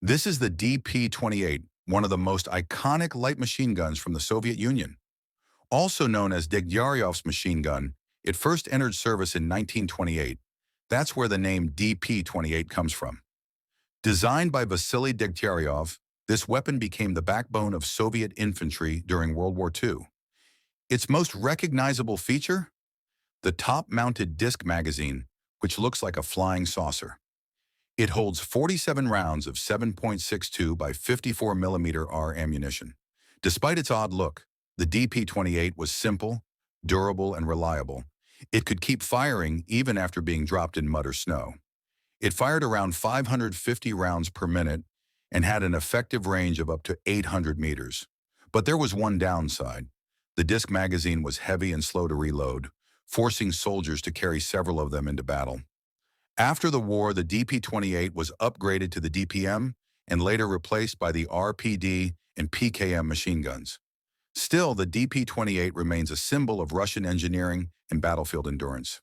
This is the DP-28, one of the most iconic light machine guns from the Soviet Union. Also known as Degtyaryov's machine gun, it first entered service in 1928. That's where the name DP-28 comes from. Designed by Vasily Degtyaryov, this weapon became the backbone of Soviet infantry during World War II. Its most recognizable feature? The top-mounted disc magazine, which looks like a flying saucer. It holds 47 rounds of 7.62 by 54 millimeter R ammunition. Despite its odd look, the DP-28 was simple, durable, and reliable. It could keep firing even after being dropped in mud or snow. It fired around 550 rounds per minute and had an effective range of up to 800 meters. But there was one downside. The disc magazine was heavy and slow to reload, forcing soldiers to carry several of them into battle. After the war, the DP-28 was upgraded to the DPM and later replaced by the RPD and PKM machine guns. Still, the DP-28 remains a symbol of Russian engineering and battlefield endurance.